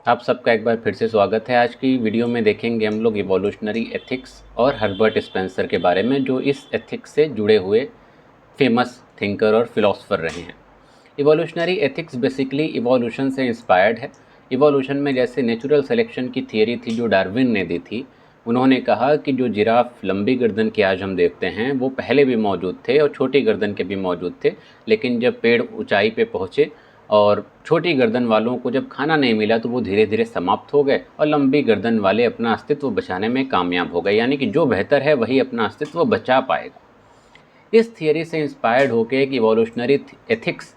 आप सबका एक बार फिर से स्वागत है। आज की वीडियो में देखेंगे हम लोग इवोल्यूशनरी एथिक्स और हर्बर्ट स्पेंसर के बारे में, जो इस एथिक्स से जुड़े हुए फेमस थिंकर और फिलोसोफर रहे हैं। इवोल्यूशनरी एथिक्स बेसिकली इवोल्यूशन से इंस्पायर्ड है। इवोल्यूशन में जैसे नेचुरल सिलेक्शन की थियरी थी जो डार्विन ने दी थी, उन्होंने कहा कि जो जिराफ लंबी गर्दन के आज हम देखते हैं वो पहले भी मौजूद थे और छोटी गर्दन के भी मौजूद थे, लेकिन जब पेड़ ऊंचाई पे पहुँचे और छोटी गर्दन वालों को जब खाना नहीं मिला तो वो धीरे धीरे समाप्त हो गए और लंबी गर्दन वाले अपना अस्तित्व बचाने में कामयाब हो गए। यानी कि जो बेहतर है वही अपना अस्तित्व बचा पाएगा। इस थियरी से इंस्पायर्ड होकर एक इवोल्यूशनरी एथिक्स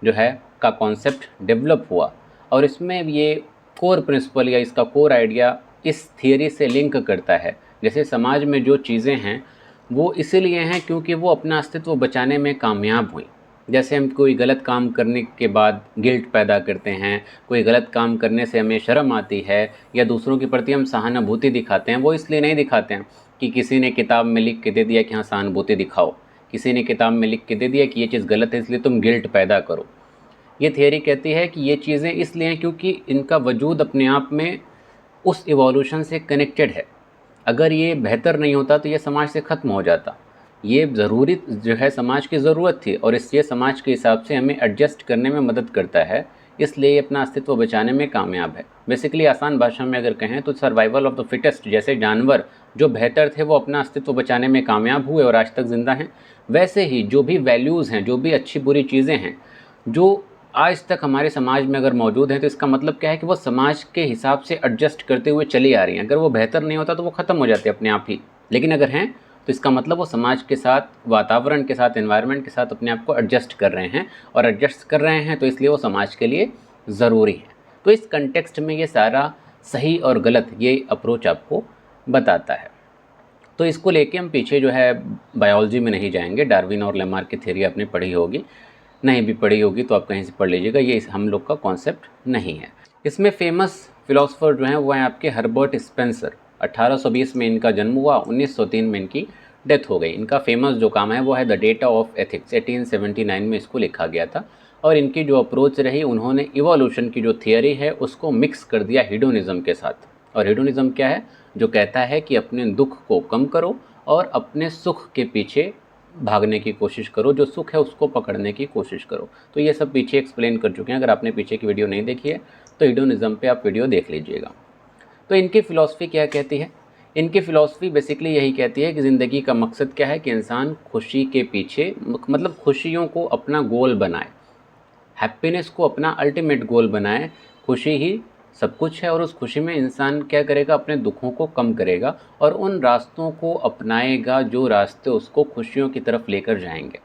जो है का कॉन्सेप्ट डेवलप हुआ, और इसमें ये कोर प्रिंसिपल या इसका कोर आइडिया इस थियरी से लिंक करता है। जैसे समाज में जो चीज़ें हैं वो इसीलिए हैं क्योंकि वो अपना अस्तित्व बचाने में कामयाब हुई। जैसे हम कोई गलत काम करने के बाद गिल्ट पैदा करते हैं, कोई गलत काम करने से हमें शर्म आती है या दूसरों के प्रति हम सहानुभूति दिखाते हैं, वो इसलिए नहीं दिखाते हैं कि किसी ने किताब में लिख के दे दिया कि हाँ सहानुभूति दिखाओ, किसी ने किताब में लिख के दे दिया कि ये चीज़ गलत है इसलिए तुम गिल्ट पैदा करो। ये थियरी कहती है कि ये चीज़ें इसलिए हैं क्योंकि इनका वजूद अपने आप में उस इवोल्यूशन से कनेक्टेड है। अगर ये बेहतर नहीं होता तो ये समाज से ख़त्म हो जाता। ये ज़रूरी जो है समाज की ज़रूरत थी और इसलिए समाज के हिसाब से हमें एडजस्ट करने में मदद करता है, इसलिए ये अपना अस्तित्व बचाने में कामयाब है। बेसिकली आसान भाषा में अगर कहें तो सर्वाइवल ऑफ द फिटेस्ट, जैसे जानवर जो बेहतर थे वो अपना अस्तित्व बचाने में कामयाब हुए और आज तक ज़िंदा हैं, वैसे ही जो भी वैल्यूज़ हैं, जो भी अच्छी बुरी चीज़ें हैं जो आज तक हमारे समाज में अगर मौजूद हैं, तो इसका मतलब क्या है कि वो समाज के हिसाब से एडजस्ट करते हुए चली आ रही हैं। अगर वो बेहतर नहीं होता तो वो ख़त्म हो जाते अपने आप ही, लेकिन अगर हैं तो इसका मतलब वो समाज के साथ, वातावरण के साथ, एनवायरनमेंट के साथ अपने आप को एडजस्ट कर रहे हैं, और एडजस्ट कर रहे हैं तो इसलिए वो समाज के लिए ज़रूरी है। तो इस कंटेक्स्ट में ये सारा सही और गलत ये अप्रोच आपको बताता है। तो इसको लेके हम पीछे जो है बायोलॉजी में नहीं जाएंगे। डार्विन और लेमार्क की थ्योरी आपने पढ़ी होगी, नहीं भी पढ़ी होगी तो आप कहीं से पढ़ लीजिएगा, ये हम लोग का कॉन्सेप्ट नहीं है। इसमें फेमस फिलोसोफर जो हैं वो हैं आपके हर्बर्ट स्पेंसर। 1820 में इनका जन्म हुआ, 1903 में इनकी डेथ हो गई। इनका फेमस जो काम है वो है द डेटा ऑफ एथिक्स, 1879 में इसको लिखा गया था। और इनकी जो अप्रोच रही, उन्होंने इवोल्यूशन की जो थियरी है उसको मिक्स कर दिया हिडोनिज़म के साथ। और हिडोनिज़म क्या है? जो कहता है कि अपने दुख को कम करो और अपने सुख के पीछे भागने की कोशिश करो, जो सुख है उसको पकड़ने की कोशिश करो। तो ये सब पीछे एक्सप्लेन कर चुके हैं, अगर आपने पीछे की वीडियो नहीं देखी है तो हिडोनिज़म पे आप वीडियो देख लीजिएगा। तो इनकी फ़िलॉसफ़ी क्या कहती है? इनकी फ़िलॉसफ़ी बेसिकली यही कहती है कि ज़िंदगी का मकसद क्या है कि इंसान खुशी के पीछे, मतलब खुशियों को अपना गोल बनाए, हैप्पीनेस को अपना अल्टीमेट गोल बनाए। खुशी ही सब कुछ है और उस खुशी में इंसान क्या करेगा? अपने दुखों को कम करेगा और उन रास्तों को अपनाएगा जो रास्ते उसको खुशियों की तरफ लेकर जाएंगे।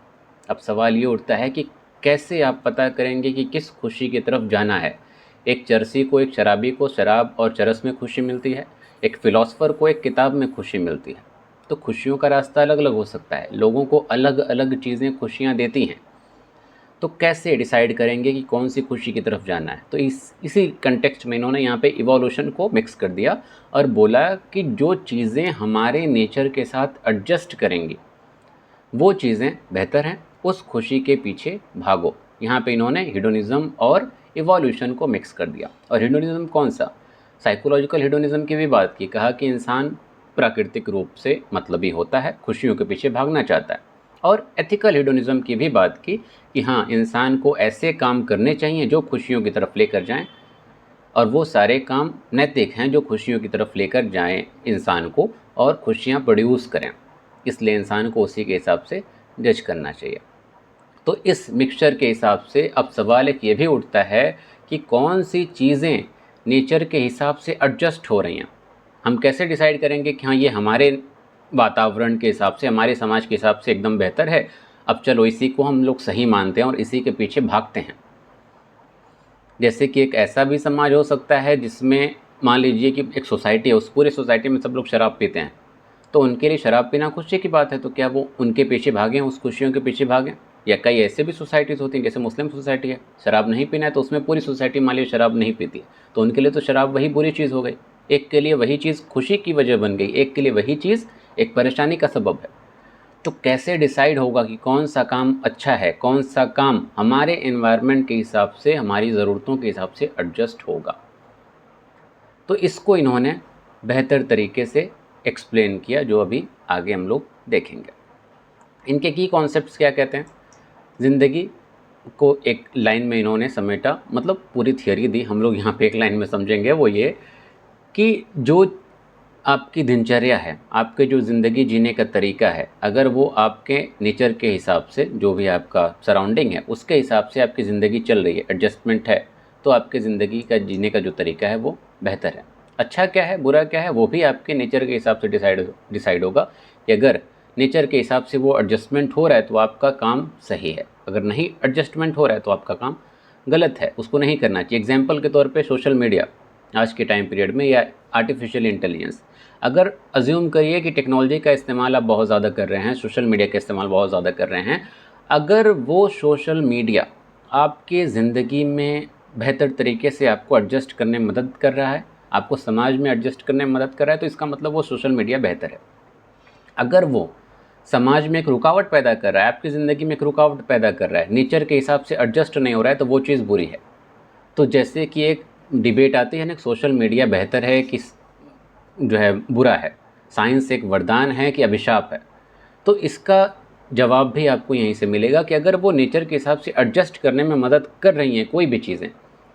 अब सवाल ये उठता है कि कैसे आप पता करेंगे कि किस खुशी की तरफ जाना है? एक चरसी को, एक शराबी को शराब और चरस में खुशी मिलती है, एक फ़िलासफ़र को एक किताब में खुशी मिलती है। तो खुशियों का रास्ता अलग अलग हो सकता है, लोगों को अलग अलग चीज़ें खुशियाँ देती हैं। तो कैसे डिसाइड करेंगे कि कौन सी खुशी की तरफ जाना है? तो इसी कंटेक्स्ट में इन्होंने यहाँ पे इवोल्यूशन को मिक्स कर दिया और बोला कि जो चीज़ें हमारे नेचर के साथ एडजस्ट करेंगी वो चीज़ें बेहतर हैं, उस खुशी के पीछे भागो। यहाँ पे इन्होंने हिडोनिज़्म और इवोल्यूशन को मिक्स कर दिया। और हिडोनिज़्म कौन सा? साइकोलॉजिकल हिडोनिज़्म की भी बात की, कहा कि इंसान प्राकृतिक रूप से मतलबी होता है, खुशियों के पीछे भागना चाहता है। और एथिकल हिडोनिज़म की भी बात की कि हाँ, इंसान को ऐसे काम करने चाहिए जो खुशियों की तरफ लेकर जाएं, और वो सारे काम नैतिक हैं जो खुशियों की तरफ लेकर जाएं इंसान को और खुशियाँ प्रोड्यूस करें। इसलिए इंसान को उसी के हिसाब से जज करना चाहिए। तो इस मिक्सचर के हिसाब से अब सवाल एक ये भी उठता है कि कौन सी चीज़ें नेचर के हिसाब से एडजस्ट हो रही हैं। हम कैसे डिसाइड करेंगे कि हाँ ये हमारे वातावरण के हिसाब से, हमारे समाज के हिसाब से एकदम बेहतर है, अब चलो इसी को हम लोग सही मानते हैं और इसी के पीछे भागते हैं। जैसे कि एक ऐसा भी समाज हो सकता है जिसमें मान लीजिए कि एक सोसाइटी है, उस पूरी सोसाइटी में सब लोग शराब पीते हैं, तो उनके लिए शराब पीना खुशी की बात है, तो क्या वो उनके पीछे भागें, उस खुशियों के पीछे भागें? या कई ऐसे भी सोसाइटीज़ होती हैं, जैसे मुस्लिम सोसाइटी है, शराब नहीं पीना है तो उसमें पूरी सोसाइटी मान लीजिए शराब नहीं पीती है, तो उनके लिए तो शराब वही बुरी चीज़ हो गई। एक के लिए वही चीज़ खुशी की वजह बन गई, एक के लिए वही चीज़ एक परेशानी का सबब है। तो कैसे डिसाइड होगा कि कौन सा काम अच्छा है, कौन सा काम हमारे एनवायरनमेंट के हिसाब से, हमारी ज़रूरतों के हिसाब से एडजस्ट होगा? तो इसको इन्होंने बेहतर तरीके से एक्सप्लेन किया, जो अभी आगे हम लोग देखेंगे। इनके की कॉन्सेप्ट्स क्या कहते हैं? ज़िंदगी को एक लाइन में इन्होंने समेटा, मतलब पूरी थियोरी दी, हम लोग यहाँ पे एक लाइन में समझेंगे। वो ये कि जो आपकी दिनचर्या है, आपके जो ज़िंदगी जीने का तरीका है, अगर वो आपके नेचर के हिसाब से, जो भी आपका सराउंडिंग है उसके हिसाब से आपकी ज़िंदगी चल रही है, एडजस्टमेंट है, तो आपकी ज़िंदगी का जीने का जो तरीका है वो बेहतर है। अच्छा क्या है, बुरा क्या है, वो भी आपके नेचर के हिसाब से डिसाइड होगा कि अगर नेचर के हिसाब से वो एडजस्टमेंट हो रहा है तो आपका काम सही है, अगर नहीं एडजस्टमेंट हो रहा है तो आपका काम गलत है, उसको नहीं करना चाहिए। एग्जाम्पल के तौर पे सोशल मीडिया आज के टाइम पीरियड में, या आर्टिफिशियल इंटेलिजेंस, अगर अज्यूम करिए कि टेक्नोलॉजी का इस्तेमाल आप बहुत ज़्यादा कर रहे हैं, सोशल मीडिया का इस्तेमाल बहुत ज़्यादा कर रहे हैं, अगर वो सोशल मीडिया आपकी ज़िंदगी में बेहतर तरीके से आपको एडजस्ट करने में मदद कर रहा है, आपको समाज में एडजस्ट करने में मदद कर रहा है, तो इसका मतलब वो सोशल मीडिया बेहतर है। अगर वो समाज में एक रुकावट पैदा कर रहा है, आपकी ज़िंदगी में एक रुकावट पैदा कर रहा है, नेचर के हिसाब से एडजस्ट नहीं हो रहा है, तो वो चीज़ बुरी है। तो जैसे कि एक डिबेट आती है ना, सोशल मीडिया बेहतर है कि जो है बुरा है, साइंस एक वरदान है कि अभिशाप है, तो इसका जवाब भी आपको यहीं से मिलेगा कि अगर वो नेचर के हिसाब से एडजस्ट करने में मदद कर रही हैं कोई भी चीज़ें,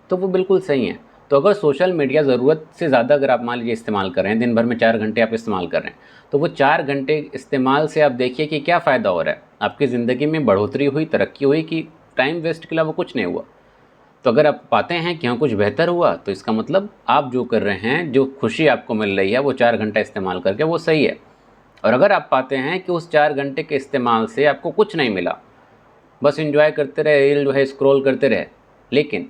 तो वो बिल्कुल सही हैं। तो अगर सोशल मीडिया ज़रूरत से ज़्यादा अगर आप मान लीजिए इस्तेमाल कर रहे हैं, दिन भर में 4 घंटे आप इस्तेमाल कर रहे हैं, तो वो 4 घंटे इस्तेमाल से आप देखिए कि क्या फ़ायदा हो रहा है, आपकी ज़िंदगी में बढ़ोतरी हुई, तरक्की हुई, कि टाइम वेस्ट के अलावा कुछ नहीं हुआ। तो अगर आप पाते हैं कि हाँ कुछ बेहतर हुआ, तो इसका मतलब आप जो कर रहे हैं, जो खुशी आपको मिल रही है वो 4 घंटा इस्तेमाल करके, वो सही है। और अगर आप पाते हैं कि उस 4 घंटे के इस्तेमाल से आपको कुछ नहीं मिला, बस एंजॉय करते रहे, रील जो है स्क्रॉल करते रहे, लेकिन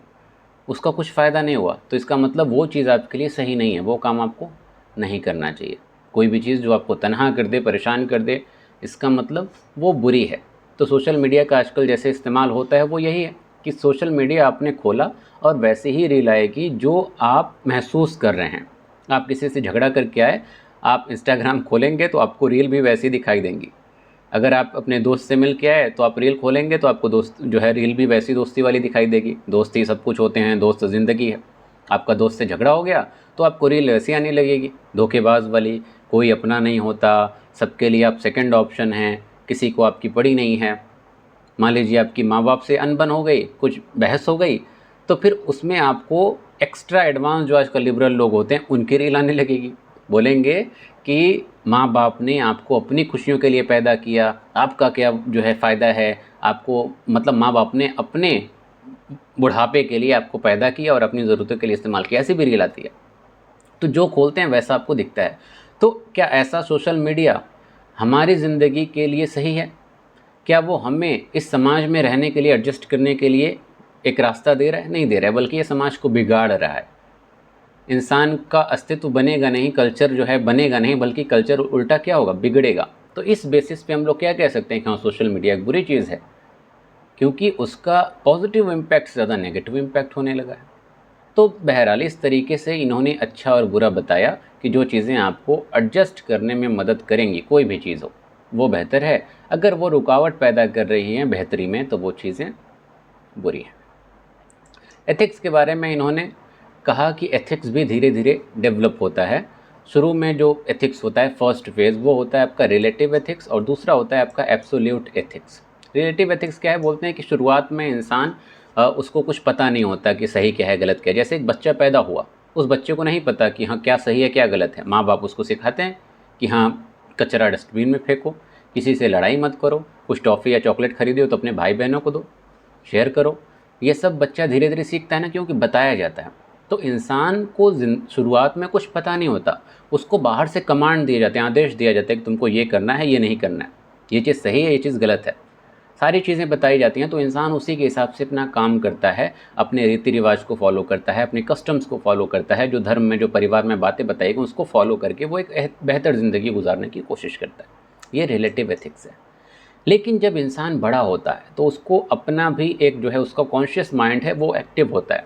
उसका कुछ फ़ायदा नहीं हुआ, तो इसका मतलब वो चीज़ आपके लिए सही नहीं है, वो काम आपको नहीं करना चाहिए। कोई भी चीज़ जो आपको तनहा कर दे, परेशान कर दे, इसका मतलब वो बुरी है। तो सोशल मीडिया का आजकल जैसे इस्तेमाल होता है वो यही है कि सोशल मीडिया आपने खोला और वैसे ही रील आएगी जो आप महसूस कर रहे हैं। आप किसी से झगड़ा करके आए, आप इंस्टाग्राम खोलेंगे तो आपको रील भी वैसी दिखाई देंगी। अगर आप अपने दोस्त से मिल के आए तो आप रील खोलेंगे तो आपको दोस्त जो है रील भी वैसी दोस्ती वाली दिखाई देगी। दोस्ती सब कुछ होते हैं, दोस्त ज़िंदगी है। आपका दोस्त से झगड़ा हो गया तो आपको रील वैसी आने लगेगी, धोखेबाज वाली, कोई अपना नहीं होता, सबके लिए आप सेकंड ऑप्शन हैं, किसी को आपकी पड़ी नहीं है। मान लीजिए आपकी माँ बाप से अनबन हो गई, कुछ बहस हो गई, तो फिर उसमें आपको एक्स्ट्रा एडवांस जो आजकल लिबरल लोग होते हैं उनकी रील आने लगेगी। बोलेंगे कि माँ बाप ने आपको अपनी खुशियों के लिए पैदा किया, आपका क्या जो है फ़ायदा है, आपको मतलब माँ बाप ने अपने बुढ़ापे के लिए आपको पैदा किया और अपनी ज़रूरतों के लिए इस्तेमाल किया, ऐसी भी रील आती है। तो जो खोलते हैं वैसा आपको दिखता है। तो क्या ऐसा सोशल मीडिया हमारी ज़िंदगी के लिए सही है? क्या वो हमें इस समाज में रहने के लिए, एडजस्ट करने के लिए एक रास्ता दे रहा है? नहीं दे रहा है, बल्कि ये समाज को बिगाड़ रहा है। इंसान का अस्तित्व बनेगा नहीं, कल्चर जो है बनेगा नहीं, बल्कि कल्चर उल्टा क्या होगा, बिगड़ेगा। तो इस बेसिस पे हम लोग क्या कह सकते हैं कि हाँ सोशल मीडिया एक बुरी चीज़ है, क्योंकि उसका पॉजिटिव इम्पैक्ट से ज़्यादा नेगेटिव इम्पैक्ट होने लगा है। तो बहरहाल इस तरीके से इन्होंने अच्छा और बुरा बताया कि जो चीज़ें आपको एडजस्ट करने में मदद करेंगी, कोई भी चीज़ हो, वो बेहतर है। अगर वो रुकावट पैदा कर रही हैं बेहतरी में, तो वो चीज़ें बुरी हैं। एथिक्स के बारे में इन्होंने कहा कि एथिक्स भी धीरे धीरे डेवलप होता है। शुरू में जो एथिक्स होता है, फर्स्ट फेज़, वो होता है आपका रिलेटिव एथिक्स, और दूसरा होता है आपका एब्सोल्यूट एथिक्स। रिलेटिव एथिक्स क्या है? बोलते हैं कि शुरुआत में इंसान उसको कुछ पता नहीं होता कि सही क्या है, गलत क्या है। जैसे एक बच्चा पैदा हुआ, उस बच्चे को नहीं पता कि हाँ क्या सही है क्या गलत है। माँ बाप उसको सिखाते हैं कि हाँ कचरा डस्टबिन में फेंको, किसी से लड़ाई मत करो, कुछ टॉफ़ी या चॉकलेट खरीदो तो अपने भाई बहनों को दो, शेयर करो। ये सब बच्चा धीरे धीरे सीखता है ना, क्योंकि बताया जाता है। तो इंसान को शुरुआत में कुछ पता नहीं होता, उसको बाहर से कमांड दिए जाते हैं, आदेश दिया जाता है कि तुमको ये करना है, ये नहीं करना है, ये चीज़ सही है, ये चीज़ गलत है। सारी चीज़ें बताई जाती हैं, तो इंसान उसी के हिसाब से अपना काम करता है, अपने रीति रिवाज को फॉलो करता है, अपने कस्टम्स को फॉलो करता है, जो धर्म में, जो परिवार में बातें बताई गई उसको फॉलो करके वो एक बेहतर ज़िंदगी गुजारने की कोशिश करता है। ये रिलेटिव एथिक्स है। लेकिन जब इंसान बड़ा होता है तो उसको अपना भी एक जो है उसका कॉन्शियस माइंड है वो एक्टिव होता है,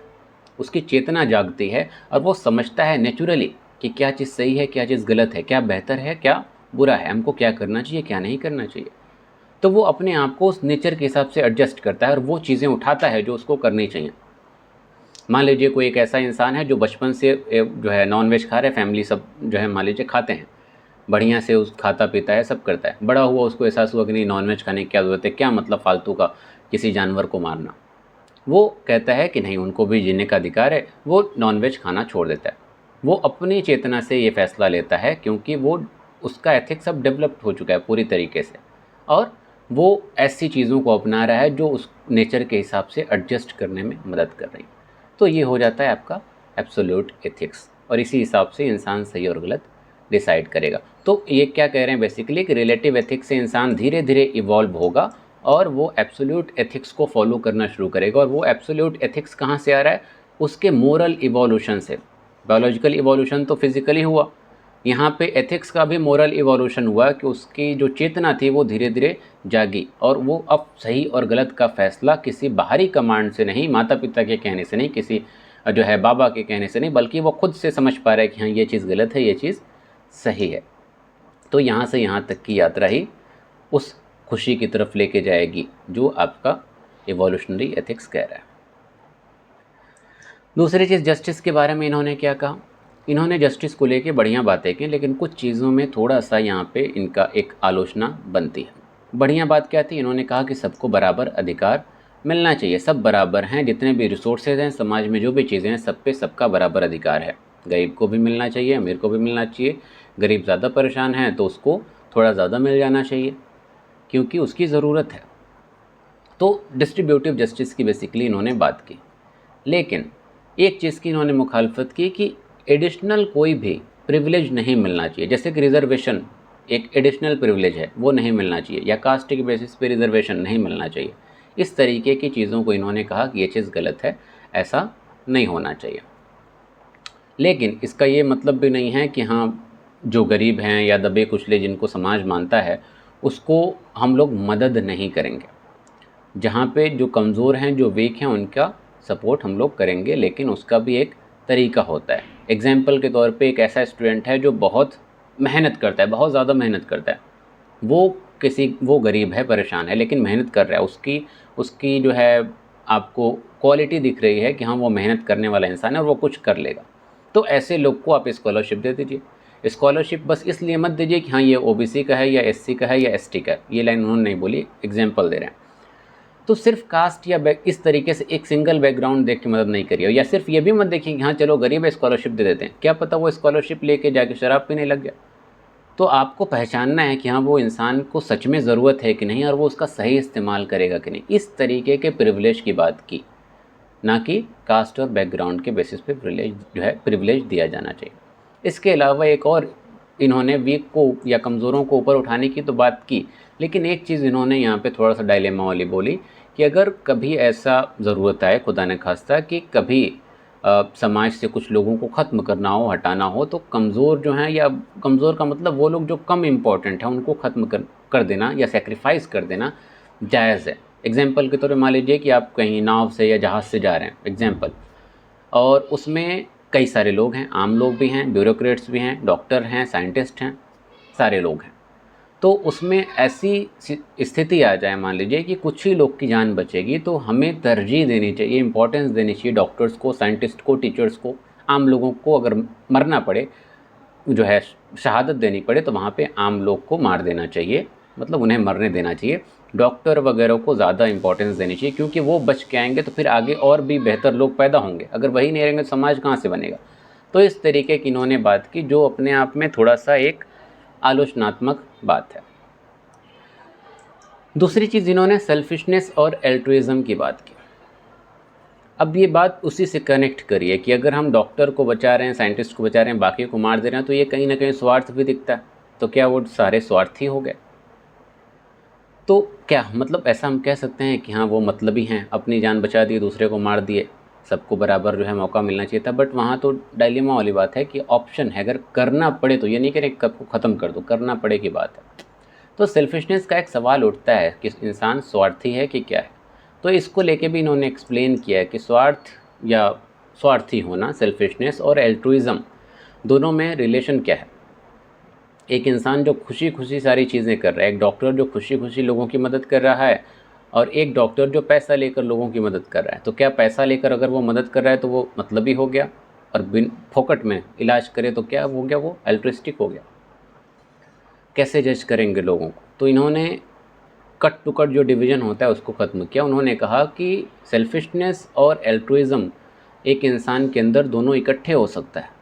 उसकी चेतना जागती है और वो समझता है नेचुरली कि क्या चीज़ सही है, क्या चीज़ गलत है, क्या बेहतर है, क्या बुरा है, हमको क्या करना चाहिए, क्या नहीं करना चाहिए। तो वो अपने आप को उस नेचर के हिसाब से एडजस्ट करता है और वो चीज़ें उठाता है जो उसको करनी चाहिए। मान लीजिए कोई एक ऐसा इंसान है जो बचपन से जो है नॉनवेज खा रहा है, फैमिली सब जो है मान लीजिए खाते हैं, बढ़िया से उस खाता पीता है, सब करता है, बड़ा हुआ उसको एहसास हुआ कि नहीं नॉनवेज खाने की क्या ज़रूरत है, क्या मतलब फालतू का किसी जानवर को मारना। वो कहता है कि नहीं उनको भी जीने का अधिकार है, वो नॉनवेज खाना छोड़ देता है। वो अपनी चेतना से ये फैसला लेता है क्योंकि वो उसका एथिक्स अब डेवलप्ड हो चुका है पूरी तरीके से, और वो ऐसी चीज़ों को अपना रहा है जो उस नेचर के हिसाब से एडजस्ट करने में मदद कर रही हैं। तो ये हो जाता है आपका एब्सोल्यूट एथिक्स, और इसी हिसाब से इंसान सही और गलत डिसाइड करेगा। तो ये क्या कह रहे हैं बेसिकली कि रिलेटिव एथिक्स से इंसान धीरे धीरे इवॉल्व होगा और वो एब्सोल्यूट एथिक्स को फॉलो करना शुरू करेगा। और वो एब्सोल्यूट एथिक्स कहाँ से आ रहा है? उसके मोरल इवोल्यूशन से। बायोलॉजिकल इवोल्यूशन तो फिजिकली हुआ, यहाँ पे एथिक्स का भी मोरल इवोल्यूशन हुआ कि उसकी जो चेतना थी वो धीरे धीरे जागी, और वो अब सही और गलत का फैसला किसी बाहरी कमांड से नहीं, माता पिता के कहने से नहीं, किसी जो है बाबा के कहने से नहीं, बल्कि वो खुद से समझ पा रहा है कि हाँ ये चीज़ गलत है, ये चीज़ सही है। तो यहाँ से यहाँ तक की यात्रा ही उस खुशी की तरफ लेके जाएगी जो आपका इवोल्यूशनरी एथिक्स कह रहा है। दूसरी चीज़, जस्टिस के बारे में इन्होंने क्या कहा? इन्होंने जस्टिस को लेके बढ़िया बातें की, लेकिन कुछ चीज़ों में थोड़ा सा यहाँ पे इनका एक आलोचना बनती है। बढ़िया बात क्या थी? इन्होंने कहा कि सबको बराबर अधिकार मिलना चाहिए, सब बराबर हैं, जितने भी रिसोर्सेज हैं समाज में, जो भी चीज़ें हैं, सब पे सबका बराबर अधिकार है। गरीब को भी मिलना चाहिए, अमीर को भी मिलना चाहिए। गरीब ज़्यादा परेशान है तो उसको थोड़ा ज़्यादा मिल जाना चाहिए क्योंकि उसकी ज़रूरत है। तो डिस्ट्रीब्यूटिव जस्टिस की बेसिकली इन्होंने बात की। लेकिन एक चीज़ की इन्होंने मुखालफत की कि एडिशनल कोई भी प्रिविलेज नहीं मिलना चाहिए, जैसे कि रिजर्वेशन एक एडिशनल प्रिविलेज है, वो नहीं मिलना चाहिए, या कास्ट के बेसिस पे रिजर्वेशन नहीं मिलना चाहिए। इस तरीके की चीज़ों को इन्होंने कहा कि ये चीज़ गलत है, ऐसा नहीं होना चाहिए। लेकिन इसका ये मतलब भी नहीं है कि हाँ जो गरीब हैं या दबे कुचले जिनको समाज मानता है उसको हम लोग मदद नहीं करेंगे। जहाँ पे जो कमज़ोर हैं, जो वीक हैं, उनका सपोर्ट हम लोग करेंगे, लेकिन उसका भी एक तरीका होता है। एग्जाम्पल के तौर पे एक ऐसा स्टूडेंट है जो बहुत मेहनत करता है, बहुत ज़्यादा मेहनत करता है, वो गरीब है, परेशान है, लेकिन मेहनत कर रहा है, उसकी जो है आपको क्वालिटी दिख रही है कि हाँ वो मेहनत करने वाला इंसान है और वो कुछ कर लेगा। तो ऐसे लोग को आप स्कॉलरशिप दे दीजिए। स्कॉलरशिप बस इसलिए मत दीजिए कि हाँ ये ओबीसी का है या एससी का है या एसटी का है, ये लाइन उन्होंने नहीं बोली, एग्जाम्पल दे रहे हैं। तो सिर्फ कास्ट या इस तरीके से एक सिंगल बैकग्राउंड देख के मदद नहीं करिए, या सिर्फ ये भी मत देखिए कि हाँ चलो गरीब है स्कॉलरशिप दे देते हैं, क्या पता वो स्कॉलरशिप लेके जाके शराब पीने लग गया। तो आपको पहचानना है कि हाँ वो इंसान को सच में ज़रूरत है कि नहीं और वो उसका सही इस्तेमाल करेगा कि नहीं। इस तरीके के प्रिविलेज की बात की, ना कि कास्ट और बैकग्राउंड के बेसिस पे प्रिविलेज दिया जाना चाहिए। इसके अलावा एक और इन्होंने वीक को या कमज़ोरों को ऊपर उठाने की तो बात की, लेकिन एक चीज़ इन्होंने यहाँ पे थोड़ा सा डायलेमा वाली बोली कि अगर कभी ऐसा ज़रूरत आए, खुदा न खास्ता, कि कभी समाज से कुछ लोगों को ख़त्म करना हो, हटाना हो, तो कमज़ोर जो हैं, या कमज़ोर का मतलब वो लोग जो कम इम्पॉर्टेंट हैं, उनको ख़त्म कर देना या सेक्रीफाइस कर देना जायज़ है। एग्जाम्पल के तौर पे मान लीजिए कि आप कहीं नाव से या जहाज़ से जा रहे हैं, एग्जाम्पल, और उसमें कई सारे लोग हैं, आम लोग भी हैं, ब्यूरोक्रेट्स भी हैं, डॉक्टर हैं, साइंटिस्ट हैं, सारे लोग हैं। तो उसमें ऐसी स्थिति आ जाए, मान लीजिए कि कुछ ही लोग की जान बचेगी, तो हमें तरजीह देनी चाहिए, इंपॉर्टेंस देनी चाहिए डॉक्टर्स को, साइंटिस्ट को, टीचर्स को। आम लोगों को अगर मरना पड़े, जो है शहादत देनी पड़े, तो वहाँ पे आम लोग को मार देना चाहिए, मतलब उन्हें मरने देना चाहिए। डॉक्टर वगैरह को ज़्यादा इंपॉर्टेंस देनी चाहिए, क्योंकि वो बच के आएंगे तो फिर आगे और भी बेहतर लोग पैदा होंगे। अगर वही नहीं रहेंगे तो समाज कहाँ से बनेगा। तो इस तरीके की इन्होंने बात की, जो अपने आप में थोड़ा सा एक आलोचनात्मक बात है। दूसरी चीज़ इन्होंने सेल्फिशनेस और एल्ट्रुइज़म की बात की। अब ये बात उसी से कनेक्ट करिए कि अगर हम डॉक्टर को बचा रहे हैं, साइंटिस्ट को बचा रहे हैं, बाकी को मार दे रहे हैं, तो ये कहीं ना कहीं स्वार्थ भी दिखता है। तो क्या वो सारे स्वार्थी हो गए? तो क्या मतलब ऐसा हम कह सकते हैं कि हाँ वो मतलबी हैं, अपनी जान बचा दी, दूसरे को मार दिए, सबको बराबर जो है मौका मिलना चाहिए था। बट वहाँ तो डायलेमा वाली बात है कि ऑप्शन है, अगर करना पड़े तो, ये नहीं कह रहे कब को ख़त्म कर दो, करना पड़े की बात है। तो सेल्फिशनेस का एक सवाल उठता है कि इंसान स्वार्थी है कि क्या है। तो इसको लेके भी इन्होंने एक्सप्लेन किया है कि स्वार्थ या स्वार्थी होना, सेल्फिशनेस और एल्ट्रुइज़म, दोनों में रिलेशन क्या है। एक इंसान जो खुशी खुशी सारी चीज़ें कर रहा है, एक डॉक्टर जो खुशी खुशी लोगों की मदद कर रहा है, और एक डॉक्टर जो पैसा लेकर लोगों की मदद कर रहा है। तो क्या पैसा लेकर अगर वो मदद कर रहा है तो वो मतलबी हो गया, और बिन फोकट में इलाज करे तो क्या हो गया, वो एल्ट्रिस्टिक हो गया? कैसे जज करेंगे लोगों को? तो इन्होंने कट टू कट जो डिवीज़न होता है उसको ख़त्म किया। उन्होंने कहा कि सेल्फिशनेस और एल्ट्रुइज़म एक इंसान के अंदर दोनों इकट्ठे हो सकता है।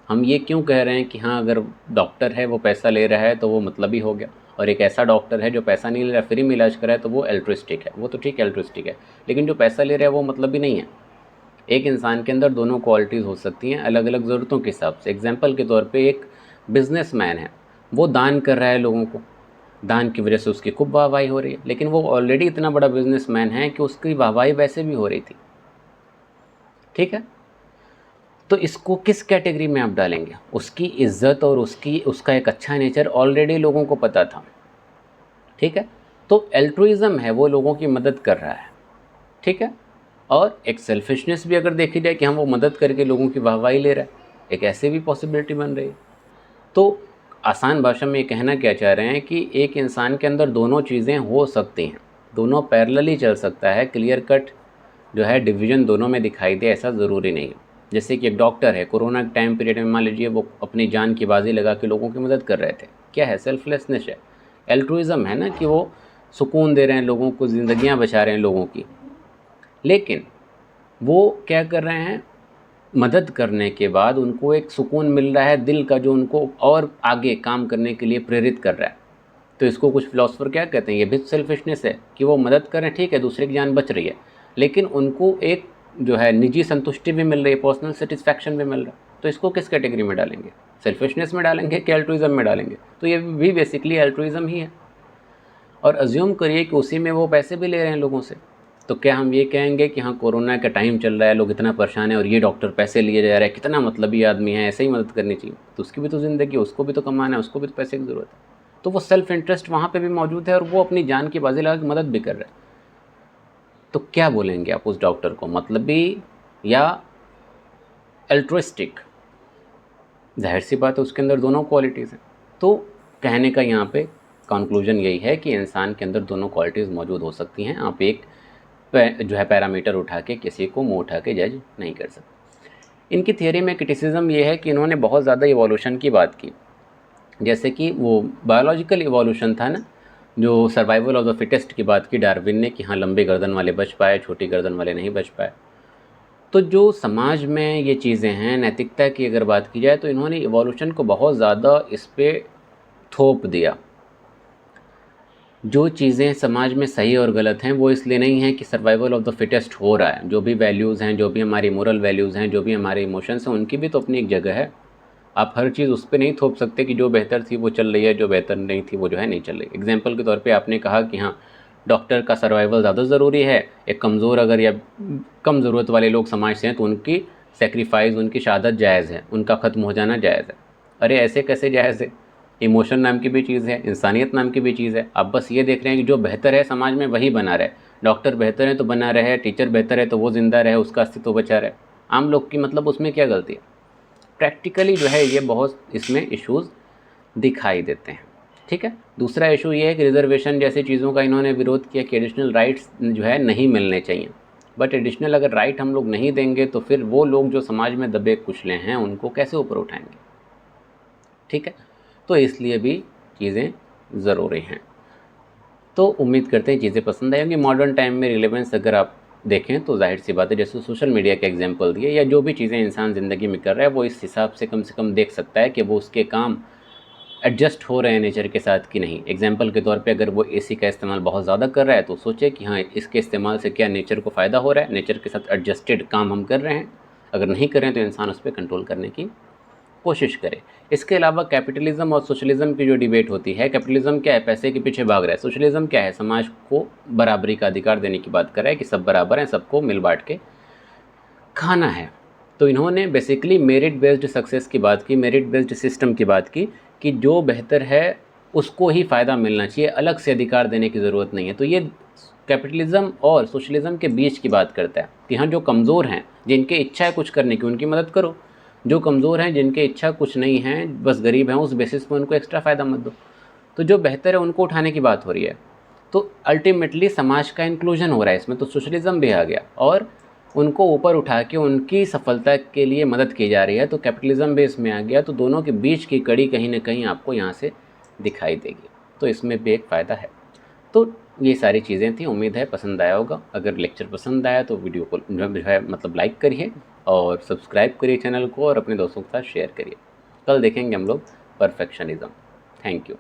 हम ये क्यों कह रहे हैं कि हाँ, अगर डॉक्टर है वो पैसा ले रहा है तो वो मतलबी हो गया, और एक ऐसा डॉक्टर है जो पैसा नहीं ले रहा, फ्री में इलाज कर रहा है, तो वो एल्ट्रिस्टिक है। वो तो ठीक एल्ट्रिस्टिक है, लेकिन जो पैसा ले रहा है वो मतलबी नहीं है। एक इंसान के अंदर दोनों क्वालिटीज़ हो सकती हैं अलग अलग ज़रूरतों के हिसाब से। एग्जाम्पल के तौर पे एक बिजनेसमैन है, वो दान कर रहा है लोगों को, दान की वजह से उसकी खूब वाहवाही हो रही है, लेकिन वो ऑलरेडी इतना बड़ा बिजनेसमैन है कि उसकी वाहवाही वैसे भी हो रही थी। ठीक है, तो इसको किस कैटेगरी में आप डालेंगे? उसकी इज्जत और उसका एक अच्छा नेचर ऑलरेडी लोगों को पता था। ठीक है, तो एल्ट्रुइज़म है, वो लोगों की मदद कर रहा है। ठीक है, और एक सेल्फिशनेस भी अगर देखी जाए कि हम वो मदद करके लोगों की वाहवाही ले रहा है, एक ऐसे भी पॉसिबिलिटी बन रही है। तो आसान भाषा में ये कहना क्या चाह रहे हैं कि एक इंसान के अंदर दोनों चीज़ें हो सकती हैं, दोनों पैरेलली चल सकता है। क्लियर कट जो है डिवीज़न दोनों में दिखाई दे ऐसा ज़रूरी नहीं है। जैसे कि एक डॉक्टर है, कोरोना के टाइम पीरियड में मान लीजिए वो अपनी जान की बाजी लगा के लोगों की मदद कर रहे थे। क्या है? सेल्फलेसनेस है, एल्ट्रुइज़म है ना, कि वो सुकून दे रहे हैं लोगों को, ज़िंदगियाँ बचा रहे हैं लोगों की। लेकिन वो क्या कर रहे हैं, मदद करने के बाद उनको एक सुकून मिल रहा है दिल का, जो उनको और आगे काम करने के लिए प्रेरित कर रहा है। तो इसको कुछ फिलोसोफर क्या कहते हैं, ये भी सेल्फिशनेस है कि वो मदद कर रहे हैं, ठीक है, दूसरे की जान बच रही है, लेकिन उनको एक जो है निजी संतुष्टि भी मिल रही है, पर्सनल सेटिस्फैक्शन भी मिल रहा है। तो इसको किस कैटेगरी में डालेंगे? सेल्फिशनेस में डालेंगे कि एल्ट्रुइज़म में डालेंगे? तो ये भी बेसिकली एल्ट्रुइज़म ही है। और अज्यूम करिए कि उसी में वो पैसे भी ले रहे हैं लोगों से, तो क्या हम ये कहेंगे कि हाँ, कोरोना का टाइम चल रहा है, लोग इतना परेशान है और ये डॉक्टर पैसे लिए जा रहा है, कितना मतलबी आदमी है, ऐसे ही मदद करनी चाहिए? तो उसकी भी तो ज़िंदगी है, उसको भी तो कमाना है, उसको भी तो पैसे की ज़रूरत है। तो वो सेल्फ इंटरेस्ट वहाँ पे भी मौजूद है और वो अपनी जान की बाजी लगा के मदद भी कर रहा है। तो क्या बोलेंगे आप उस डॉक्टर को, मतलबी या अल्ट्रुइस्टिक? ज़ाहिर सी बात है उसके अंदर दोनों क्वालिटीज़ हैं। तो कहने का यहाँ पे कंक्लूजन यही है कि इंसान के अंदर दोनों क्वालिटीज़ मौजूद हो सकती हैं। आप एक जो है पैरामीटर उठा के किसी को मुँह उठा के जज नहीं कर सकते। इनकी थियरी में क्रिटिसिज्म ये है कि इन्होंने बहुत ज़्यादा इवोल्यूशन की बात की, जैसे कि वो बायोलॉजिकल इवोल्यूशन था ना, जो सर्वाइवल ऑफ द फिटेस्ट की बात की डार्विन ने, कि हाँ, लंबे गर्दन वाले बच पाए, छोटी गर्दन वाले नहीं बच पाए। तो जो समाज में ये चीज़ें हैं, नैतिकता की अगर बात की जाए, तो इन्होंने इवोल्यूशन को बहुत ज़्यादा इस पर थोप दिया। जो चीज़ें समाज में सही और गलत हैं वो इसलिए नहीं है कि सर्वाइवल ऑफ द फिटेस्ट हो रहा है। जो भी वैल्यूज़ हैं, जो भी हमारी मोरल वैल्यूज़ हैं, जो भी हमारे इमोशंस हैं, उनकी भी तो अपनी एक जगह है। आप हर चीज़ उस पे नहीं थोप सकते कि जो बेहतर थी वो चल रही है, जो बेहतर नहीं थी वो जो है नहीं चल रही। एग्जाम्पल के तौर पे आपने कहा कि हाँ, डॉक्टर का सर्वाइवल ज़्यादा ज़रूरी है, एक कमज़ोर अगर या कम ज़रूरत वाले लोग समाज से हैं तो उनकी सेक्रीफाइस, उनकी शहादत जायज़ है, उनका ख़त्म हो जाना जायज़ है। अरे ऐसे कैसे जायज़ है? इमोशन नाम की भी चीज़ है, इंसानियत नाम की भी चीज़ है। आप बस ये देख रहे हैं कि जो बेहतर है समाज में वही बना रहे। डॉक्टर बेहतर है तो बना रहे, टीचर बेहतर है तो वो ज़िंदा रहे, उसका अस्तित्व बचा रहे। आम लोग की मतलब उसमें क्या गलती है? प्रैक्टिकली जो है ये बहुत इसमें इश्यूज़ दिखाई देते हैं। ठीक है, दूसरा इशू ये है कि रिजर्वेशन जैसी चीज़ों का इन्होंने विरोध किया कि एडिशनल राइट्स जो है नहीं मिलने चाहिए। बट एडिशनल अगर राइट हम लोग नहीं देंगे तो फिर वो लोग जो समाज में दबे कुचले हैं उनको कैसे ऊपर उठाएंगे? ठीक है, तो इसलिए भी चीज़ें ज़रूरी हैं। तो उम्मीद करते हैं चीज़ें पसंद आई होंगी। मॉडर्न टाइम में रिलेवेंस अगर आप देखें तो जाहिर सी बात है, जैसे सोशल मीडिया के एग्जांपल दिए, या जो भी चीज़ें इंसान ज़िंदगी में कर रहा है वो इस हिसाब से कम देख सकता है कि वो उसके काम एडजस्ट हो रहे हैं नेचर के साथ कि नहीं। एग्जांपल के तौर पे अगर वो एसी का इस्तेमाल बहुत ज़्यादा कर रहा है तो सोचे कि हाँ, इसके इस्तेमाल से क्या नेचर को फ़ायदा हो रहा है, नेचर के साथ एडजस्टेड काम हम कर रहे हैं। अगर नहीं कर रहे हैं तो इंसान उस पर कंट्रोल करने की कोशिश करे। इसके अलावा कैपिटलिज्म और सोशलिज्म की जो डिबेट होती है, कैपिटलिज्म क्या है? पैसे के पीछे भाग रहा है। सोशलिज्म क्या है? समाज को बराबरी का अधिकार देने की बात कर रहा है कि सब बराबर हैं, सबको मिल बांट के खाना है। तो इन्होंने बेसिकली मेरिट बेस्ड सक्सेस की बात की, मेरिट बेस्ड सिस्टम की बात की, कि जो बेहतर है उसको ही फ़ायदा मिलना चाहिए, अलग से अधिकार देने की ज़रूरत नहीं है। तो ये कैपिटलिज्म और सोशलिज्म के बीच की बात करता है कि हाँ, जो कमज़ोर हैं, जिनकी इच्छा है कुछ करने की, उनकी मदद करो। जो कमज़ोर हैं, जिनके इच्छा कुछ नहीं है, बस गरीब हैं, उस बेसिस पे उनको एक्स्ट्रा फ़ायदा मत दो। तो जो बेहतर है उनको उठाने की बात हो रही है। तो अल्टीमेटली समाज का इंक्लूजन हो रहा है इसमें, तो सोशलिज्म भी आ गया और उनको ऊपर उठा के उनकी सफलता के लिए मदद की जा रही है, तो कैपिटलिज्म भी इसमें आ गया। तो दोनों के बीच की कड़ी कहीं ना कहीं आपको यहाँ से दिखाई देगी, तो इसमें भी एक फ़ायदा है। तो ये सारी चीज़ें थी, उम्मीद है पसंद आया होगा। अगर लेक्चर पसंद आया तो वीडियो को जो है मतलब लाइक करिए और सब्सक्राइब करिए चैनल को और अपने दोस्तों के साथ शेयर करिए। कल देखेंगे हम लोग परफेक्शनिज्म। Thank you.